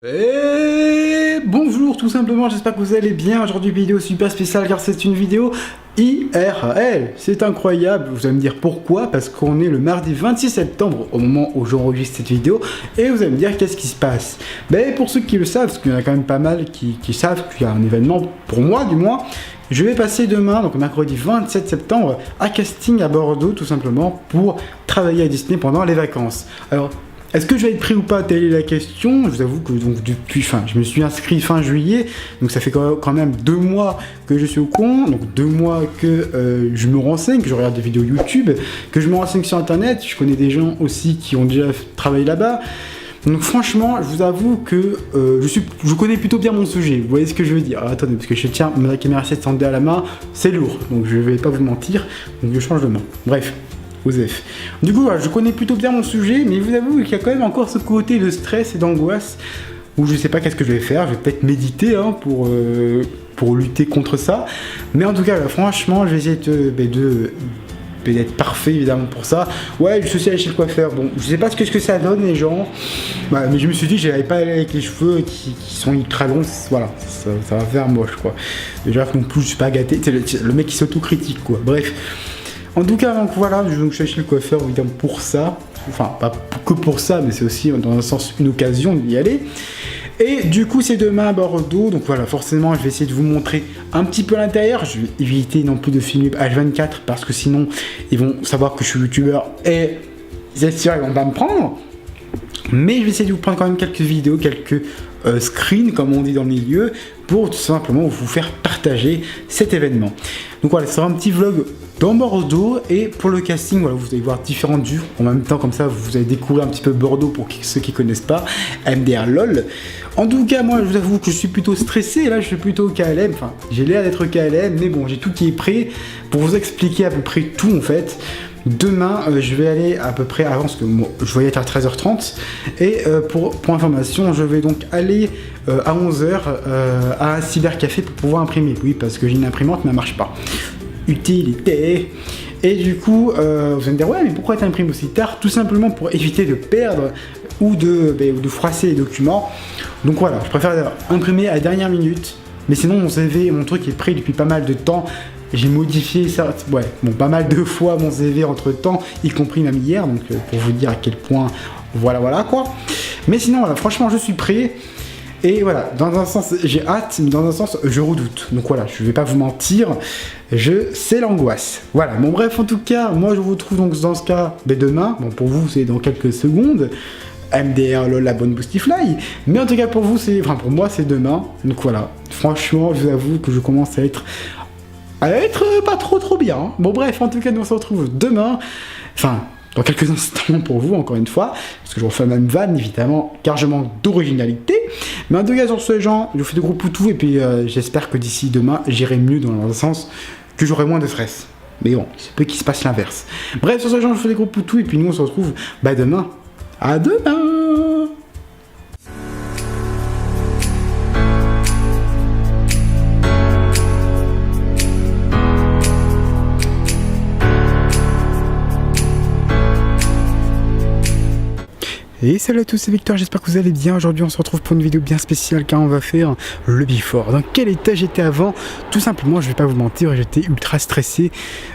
Et bonjour tout simplement, j'espère que vous allez bien. Aujourd'hui vidéo super spéciale car c'est une vidéo IRL. C'est incroyable, vous allez me dire pourquoi, parce qu'on est le mardi 26 septembre au moment où j'enregistre cette vidéo. Et vous allez me dire qu'est-ce qui se passe. Ben, pour ceux qui le savent, parce qu'il y en a quand même pas mal qui savent qu'il y a un événement, pour moi du moins. Je vais passer demain, donc mercredi 27 septembre, à casting à Bordeaux tout simplement pour travailler à Disney pendant les vacances. Alors, est-ce que je vais être pris ou pas? Telle est la question. Je vous avoue que donc je me suis inscrit fin juillet, donc ça fait quand même 2 mois que je suis au courant, donc 2 mois que je me renseigne, que je regarde des vidéos YouTube, que je me renseigne sur internet. Je connais des gens aussi qui ont déjà travaillé là-bas. Donc franchement, je vous avoue que je connais plutôt bien mon sujet. Vous voyez ce que je veux dire? Alors, attendez, parce que je tiens ma caméra 700D à la main, c'est lourd, donc je vais pas vous mentir. Donc je change de main. Bref. Osef. Du coup, voilà, je connais plutôt bien mon sujet, mais je vous avoue qu'il y a quand même encore ce côté de stress et d'angoisse où je sais pas qu'est-ce que je vais faire. Je vais peut-être méditer pour lutter contre ça. Mais en tout cas, là, franchement, je vais essayer d'être parfait évidemment pour ça. Ouais, je suis allé chez le coiffeur. Bon, je sais pas ce que ça donne les gens. Bah, mais je me suis dit, j'allais pas aller avec les cheveux qui sont ultra longs. Voilà, ça va faire moche quoi. Déjà, non plus, je suis pas gâté. C'est le mec qui s'auto-critique quoi. Bref. En tout cas, donc voilà, je suis chez le coiffeur évidemment pour ça. Enfin, pas que pour ça, mais c'est aussi dans un sens une occasion d'y aller. Et du coup, c'est demain à Bordeaux. Donc voilà, forcément, je vais essayer de vous montrer un petit peu l'intérieur. Je vais éviter non plus de filmer H24 parce que sinon, ils vont savoir que je suis youtubeur et c'est sûr, ils vont pas me prendre. Mais je vais essayer de vous prendre quand même quelques vidéos, quelques screens, comme on dit dans le milieu, pour tout simplement vous faire partager cet événement. Donc voilà, ce sera un petit vlog dans Bordeaux, et pour le casting, voilà, vous allez voir différentes vues en même temps, comme ça vous allez découvrir un petit peu Bordeaux pour ceux qui connaissent pas, MDR LOL. En tout cas, moi je vous avoue que je suis plutôt stressé, là je suis plutôt KLM, enfin j'ai l'air d'être KLM, mais bon, j'ai tout qui est prêt pour vous expliquer à peu près tout en fait. Demain, je vais aller à peu près avant, parce que moi, je voyais être à 13h30. Et pour information, je vais donc aller à 11h à un cybercafé pour pouvoir imprimer. Oui, parce que j'ai une imprimante, mais elle marche pas. Utilité. Et du coup, vous allez me dire, ouais, mais pourquoi tu imprimes aussi tard? Tout simplement pour éviter de perdre ou de froisser les documents. Donc voilà, je préfère imprimer à la dernière minute. Mais sinon, mon CV, mon truc est prêt depuis pas mal de temps. J'ai modifié ça, ouais, bon, pas mal de fois mon CV entre temps, y compris même hier, donc pour vous dire à quel point, voilà quoi. Mais sinon, voilà, franchement, je suis prêt. Et voilà, dans un sens, j'ai hâte, mais dans un sens, je redoute. Donc voilà, je vais pas vous mentir, c'est l'angoisse. Voilà, bon bref, en tout cas, moi je vous retrouve donc dans ce cas demain. Bon, pour vous, c'est dans quelques secondes. MDR LOL, la bonne Boostifly. Mais en tout cas, pour vous, pour moi, c'est demain. Donc voilà, franchement, je vous avoue que je commence à être pas trop bien. Hein. Bon bref, en tout cas, nous on se retrouve demain. Enfin, dans quelques instants pour vous, encore une fois. Parce que je refais la même vanne, évidemment, car je manque d'originalité. Mais en tout cas, sur ce genre, je vous fais de gros poutous. Et puis, j'espère que d'ici demain, j'irai mieux dans le sens que j'aurai moins de stress. Mais bon, c'est peu qu'il se passe l'inverse. Bref, sur ce genre, je vous fais des gros poutous. Et puis, nous on se retrouve demain. À demain! Et salut à tous, c'est Victor, j'espère que vous allez bien. Aujourd'hui on se retrouve pour une vidéo bien spéciale car on va faire le before. Dans quel état j'étais avant? Tout simplement, je vais pas vous mentir, j'étais ultra stressé.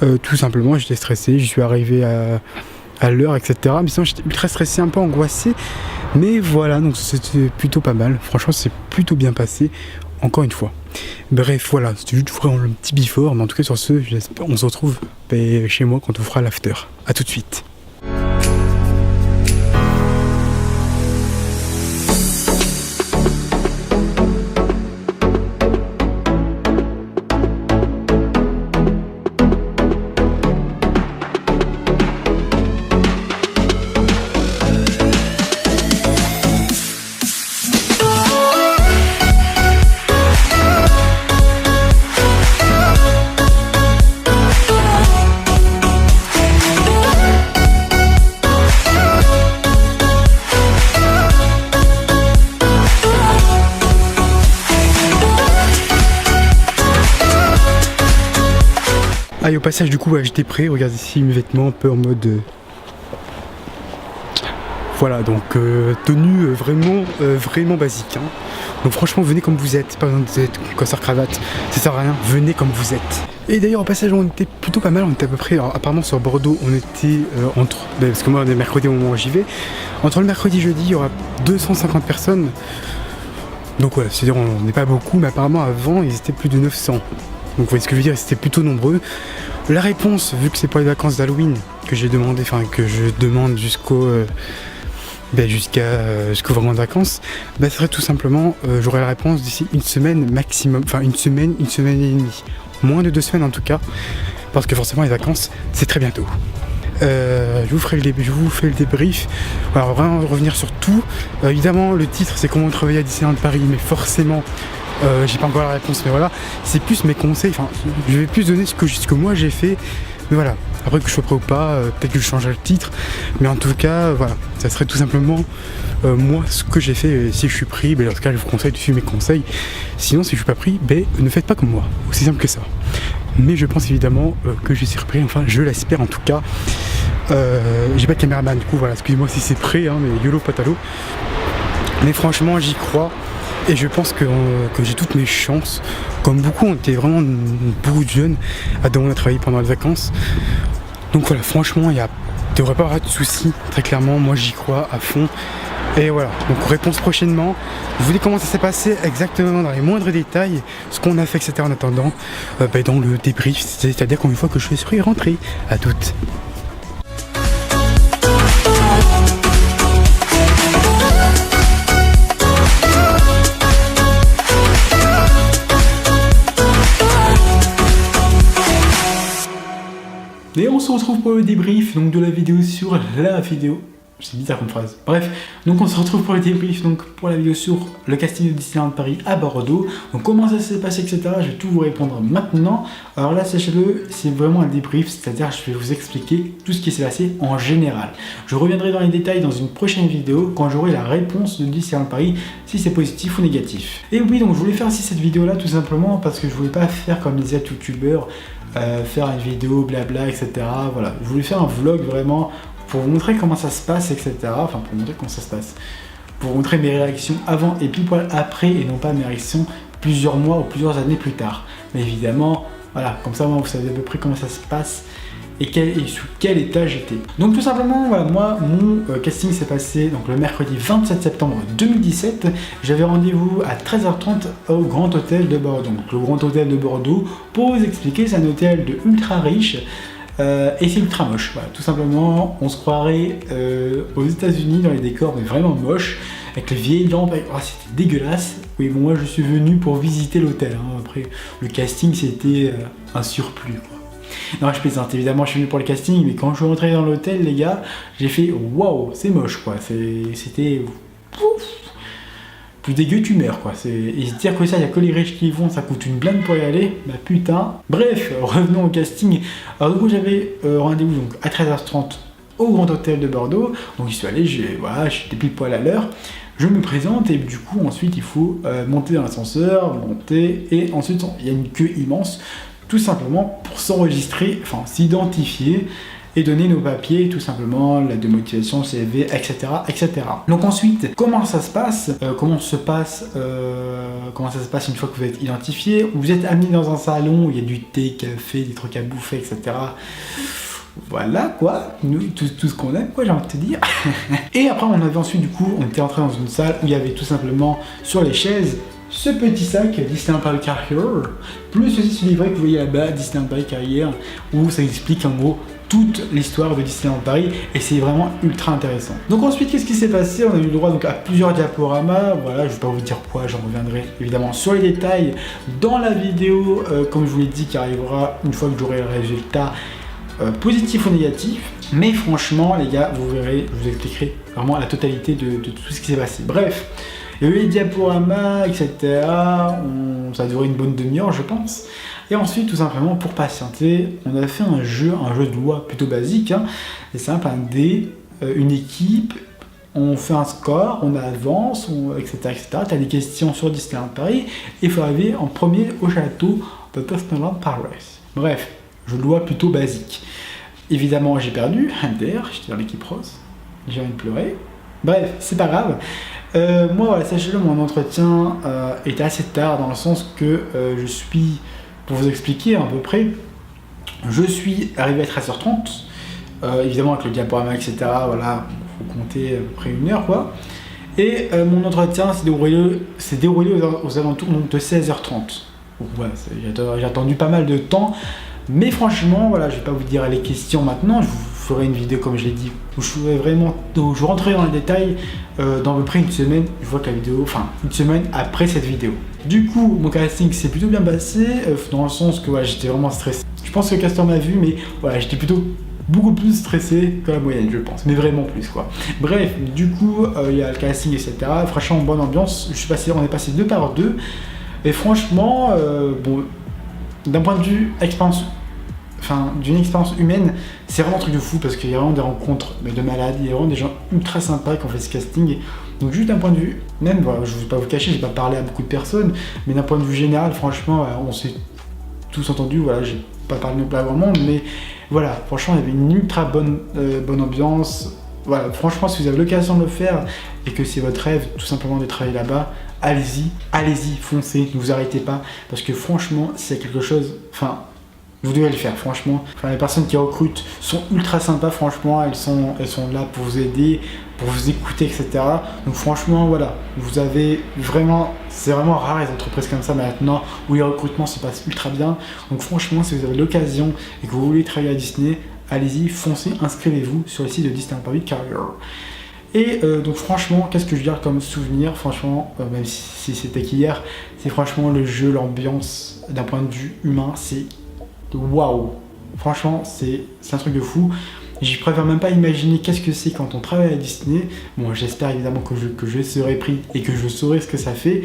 Tout simplement, j'étais stressé, je suis arrivé à l'heure, etc. Mais sinon j'étais ultra stressé, un peu angoissé. Mais voilà, donc c'était plutôt pas mal. Franchement, c'est plutôt bien passé. Encore une fois. Bref, voilà, c'était juste vraiment le petit before. Mais en tout cas, sur ce, on se retrouve chez moi quand on fera l'after. A tout de suite. Ah, et au passage, du coup, j'étais prêt. Regarde ici mes vêtements, un peu en mode. voilà, donc tenue vraiment basique. Hein. Donc franchement, venez comme vous êtes, pas besoin d'être costard-cravate, ça sert à rien, venez comme vous êtes. Et d'ailleurs, au passage, on était plutôt pas mal, on était à peu près, alors, apparemment sur Bordeaux, on était parce que moi on est mercredi au moment où j'y vais, entre le mercredi et jeudi, il y aura 250 personnes. Donc ouais, c'est-à-dire on n'est pas beaucoup, mais apparemment avant, ils étaient plus de 900. Donc vous voyez ce que je veux dire, c'était plutôt nombreux. La réponse, vu que c'est pour les vacances d'Halloween que j'ai demandé, enfin que je demande jusqu'au vraiment de vacances, ça serait tout simplement, j'aurai la réponse d'ici une semaine maximum, enfin une semaine et demie. Moins de 2 semaines en tout cas, parce que forcément les vacances, c'est très bientôt. Je vous fais le débrief. Alors vraiment revenir sur tout. Évidemment le titre c'est comment travailler à Disneyland Paris, mais forcément j'ai pas encore la réponse, mais voilà, c'est plus mes conseils, enfin je vais plus donner ce que moi j'ai fait, mais voilà, après que je sois prêt ou pas, peut-être que je changerai le titre, mais en tout cas voilà, ça serait tout simplement moi ce que j'ai fait, et si je suis pris, dans ce cas je vous conseille de suivre mes conseils, sinon si je suis pas pris, ne faites pas comme moi, aussi simple que ça. Mais je pense évidemment que je suis repris, enfin je l'espère en tout cas. J'ai pas de caméraman du coup, voilà, excusez-moi si c'est prêt, hein, mais YOLO patalo. Mais franchement j'y crois. Et je pense que j'ai toutes mes chances. Comme beaucoup, on était vraiment beaucoup de jeunes à devoir travailler pendant les vacances. Donc voilà, franchement, il ne devrait pas avoir de soucis. Très clairement, moi j'y crois à fond. Et voilà, donc réponse prochainement. Je vous dis comment ça s'est passé exactement dans les moindres détails, ce qu'on a fait, etc. en attendant, dans le débrief. C'est-à-dire qu'une fois que je suis rentré, à toutes. Et on se retrouve pour le débrief donc de la vidéo sur la vidéo. C'est bizarre comme phrase. Bref, donc on se retrouve pour le débrief donc pour la vidéo sur le casting de Disneyland Paris à Bordeaux. Donc comment ça s'est passé, etc. Je vais tout vous répondre maintenant. Alors là, sachez-le, c'est vraiment un débrief, c'est-à-dire je vais vous expliquer tout ce qui s'est passé en général. Je reviendrai dans les détails dans une prochaine vidéo quand j'aurai la réponse de Disneyland Paris, si c'est positif ou négatif. Et oui, donc je voulais faire aussi cette vidéo là tout simplement parce que je voulais pas faire comme les autres youtubeurs, faire une vidéo blabla, etc. Voilà, je voulais faire un vlog vraiment pour vous montrer comment ça se passe, etc. Enfin, pour vous montrer comment ça se passe. Pour vous montrer mes réactions avant et puis poil après, et non pas mes réactions plusieurs mois ou plusieurs années plus tard. Mais évidemment, voilà, comme ça, vous savez à peu près comment ça se passe et sous quel état j'étais. Donc tout simplement, voilà, moi, mon casting s'est passé donc, le mercredi 27 septembre 2017. J'avais rendez-vous à 13h30 au Grand Hôtel de Bordeaux. Donc le Grand Hôtel de Bordeaux, pour vous expliquer, c'est un hôtel de ultra riche. Et c'est ultra moche, voilà. Tout simplement, on se croirait aux États-Unis dans les décors, mais vraiment moche, avec les vieilles lampes, c'était dégueulasse. Oui, bon, moi je suis venu pour visiter l'hôtel, hein. Après le casting c'était un surplus, quoi. Non, je plaisante, évidemment je suis venu pour le casting, mais quand je suis rentré dans l'hôtel, les gars, j'ai fait waouh, c'est moche, quoi. C'était plus dégueu tu meurs, quoi. Et se dire que ça, il n'y a que les riches qui y vont, ça coûte une blinde pour y aller, bah putain. Bref, revenons au casting. Alors du coup j'avais rendez-vous donc à 13h30 au Grand Hôtel de Bordeaux, donc j'y suis allé, j'étais pile poil à l'heure. Je me présente et du coup ensuite il faut monter dans l'ascenseur, et ensuite il y a une queue immense, tout simplement pour s'enregistrer, enfin s'identifier et donner nos papiers, tout simplement, lettre de motivation, CV, etc., etc. Donc ensuite, comment ça se passe comment ça se passe une fois que vous êtes identifié? Vous êtes amené dans un salon où il y a du thé, café, des trucs à bouffer, etc. Voilà quoi, nous, tout ce qu'on aime, quoi, j'ai envie de te dire. Et après on avait ensuite, du coup, on était entré dans une salle où il y avait tout simplement sur les chaises ce petit sac Disneyland Paris Carrier, plus aussi ce livret que vous voyez là-bas, Disneyland Paris Carrier, où ça explique en gros toute l'histoire de Disneyland Paris, et c'est vraiment ultra intéressant. Donc ensuite, qu'est-ce qui s'est passé? On a eu le droit donc à plusieurs diaporamas. Voilà, je ne vais pas vous dire quoi, j'en reviendrai évidemment sur les détails dans la vidéo, comme je vous l'ai dit, qui arrivera une fois que j'aurai le résultat positif ou négatif. Mais franchement, les gars, vous verrez, je vous expliquerai vraiment la totalité de tout ce qui s'est passé. Bref, il y a eu les diaporamas, etc. Ça a duré une bonne demi-heure, je pense. Et ensuite, tout simplement, pour patienter, on a fait un jeu de loi plutôt basique. Hein. C'est simple, un dé, une équipe, on fait un score, on avance, etc., etc. Tu as des questions sur Disneyland Paris, et il faut arriver en premier au château de Disneyland Paris. Bref, jeu de loi plutôt basique. Évidemment, j'ai perdu, MDR, j'étais dans l'équipe rose, j'ai envie de pleurer. Bref, c'est pas grave. Moi, voilà, sachez-le, mon entretien était assez tard dans le sens que je suis, pour vous expliquer à peu près, je suis arrivé à 13h30, évidemment avec le diaporama, etc. Voilà, il faut compter à peu près 1 heure, quoi. Et mon entretien s'est déroulé aux alentours donc, de 16h30. Donc, voilà, j'ai attendu pas mal de temps, mais franchement, voilà, je vais pas vous dire les questions maintenant. Je vous ferai une vidéo comme je l'ai dit, où je rentrerai dans les détails dans à peu près une semaine. Je vois que la vidéo, enfin une semaine après cette vidéo. Du coup, mon casting s'est plutôt bien passé, dans le sens que voilà, j'étais vraiment stressé. Je pense que le casteur m'a vu, mais voilà, j'étais plutôt beaucoup plus stressé que la moyenne, je pense, mais vraiment plus quoi. Bref, du coup, il y a le casting, etc. Franchement, bonne ambiance. On est passé 2 par 2, et franchement, bon, d'un point de vue expérience, enfin, d'une expérience humaine, c'est vraiment un truc de fou parce qu'il y a vraiment des rencontres de malades, il y a vraiment des gens ultra sympas qui ont fait ce casting. Donc juste d'un point de vue, même, voilà, je ne vais pas vous cacher, j'ai pas parlé à beaucoup de personnes, mais d'un point de vue général, franchement, on s'est tous entendus, voilà, j'ai pas parlé non plus à grand monde, mais voilà, franchement, il y avait une ultra bonne ambiance. Voilà, franchement, si vous avez l'occasion de le faire et que c'est votre rêve tout simplement de travailler là-bas, allez-y, foncez, ne vous arrêtez pas, parce que franchement, c'est quelque chose, enfin, vous devez le faire, franchement. Enfin, les personnes qui recrutent sont ultra sympas, franchement, elles sont là pour vous aider, pour vous écouter, etc. Donc franchement, voilà, vous avez vraiment, c'est vraiment rare les entreprises comme ça maintenant, où les recrutements se passent ultra bien. Donc franchement, si vous avez l'occasion et que vous voulez travailler à Disney, allez-y, foncez, inscrivez-vous sur le site de Disney Employee Career. Et donc franchement, qu'est-ce que je garde comme souvenir, franchement, même si c'était qu'hier, c'est franchement le jeu, l'ambiance, d'un point de vue humain, c'est waouh! Franchement, c'est un truc de fou. Je préfère même pas imaginer qu'est-ce que c'est quand on travaille à Disney. Bon, j'espère évidemment que je serai pris et que je saurai ce que ça fait.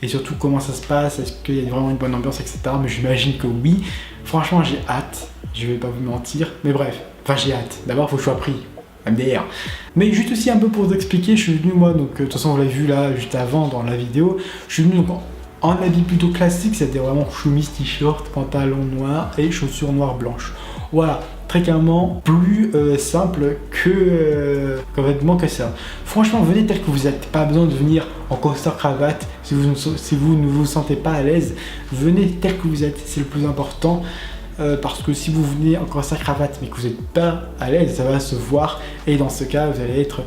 Et surtout comment ça se passe, est-ce qu'il y a vraiment une bonne ambiance, etc. Mais j'imagine que oui. Franchement, j'ai hâte. Je vais pas vous mentir. Mais bref, enfin j'ai hâte. D'abord, il faut que je sois pris. MDR. Mais juste aussi un peu pour vous expliquer, je suis venu moi, donc de toute façon vous l'avez vu là juste avant dans la vidéo, je suis venu donc en habit plutôt classique, c'était vraiment chemise, t-shirt, pantalon noir et chaussures noires blanches. Voilà, très clairement plus simple que vêtements que ça. Franchement, venez tel que vous êtes, pas besoin de venir en costard cravate si vous ne vous sentez pas à l'aise. Venez tel que vous êtes, c'est le plus important. Parce que si vous venez en costard cravate mais que vous n'êtes pas à l'aise, ça va se voir et dans ce cas vous allez être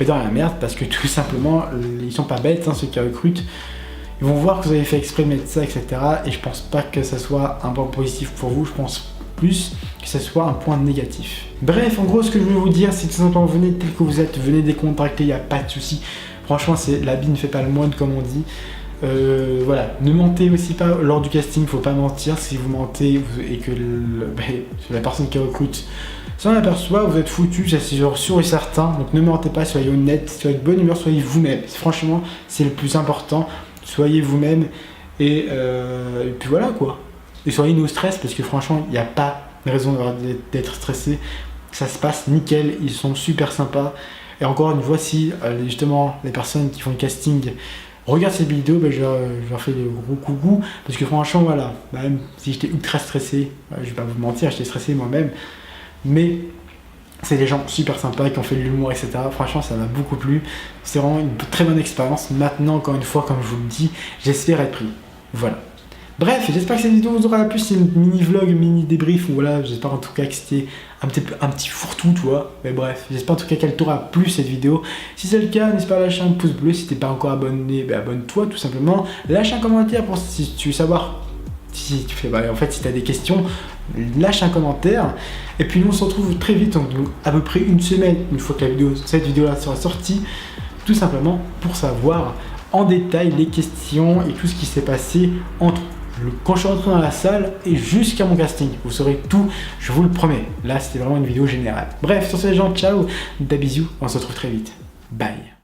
dans la merde parce que tout simplement ils sont pas bêtes hein, ceux qui recrutent. Ils vont voir que vous avez fait exprès de mettre ça, etc. Et je pense pas que ça soit un point positif pour vous, je pense plus que ça soit un point négatif. Bref, en gros, ce que je veux vous dire, c'est tout simplement venez tel que vous êtes, venez décontracté, il n'y a pas de souci. Franchement, l'habit ne fait pas le moine, comme on dit. Voilà, ne mentez aussi pas lors du casting, faut pas mentir. Si vous mentez et que la personne qui recrute s'en aperçoit, vous êtes foutu, c'est sûr et certain. Donc ne mentez pas, soyez honnête, soyez de bonne humeur, soyez vous-même. Franchement, c'est le plus important. Soyez vous-même et puis voilà quoi. Et soyez no stress parce que franchement, il n'y a pas de raison d'être stressé. Ça se passe nickel, ils sont super sympas. Et encore une fois, si justement les personnes qui font le casting regardent cette vidéo, je leur fais des gros coucou parce que franchement, voilà, même si j'étais ultra stressé, je vais pas vous mentir, j'étais stressé moi-même, mais c'est des gens super sympas qui ont fait de l'humour, etc. Franchement, ça m'a beaucoup plu. C'est vraiment une très bonne expérience. Maintenant, encore une fois, comme je vous le dis, j'espère être pris. Voilà. Bref, j'espère que cette vidéo vous aura plu. C'est une mini-vlog, mini débrief. Voilà, j'espère en tout cas que c'était un petit fourre-tout, tu vois. Mais bref, j'espère en tout cas qu'elle t'aura plu cette vidéo. Si c'est le cas, n'hésite pas à lâcher un pouce bleu. Si t'es pas encore abonné, abonne-toi tout simplement. Lâche un commentaire pour si tu veux savoir. Si tu fais, en fait, si tu as des questions, lâche un commentaire. Et puis nous on se retrouve très vite, donc à peu près une semaine, une fois que cette vidéo là sera sortie, tout simplement pour savoir en détail les questions et tout ce qui s'est passé quand je suis rentré dans la salle et jusqu'à mon casting. Vous saurez tout, je vous le promets. Là c'était vraiment une vidéo générale. Bref, sur ce les gens, ciao, des bisous, on se retrouve très vite. Bye.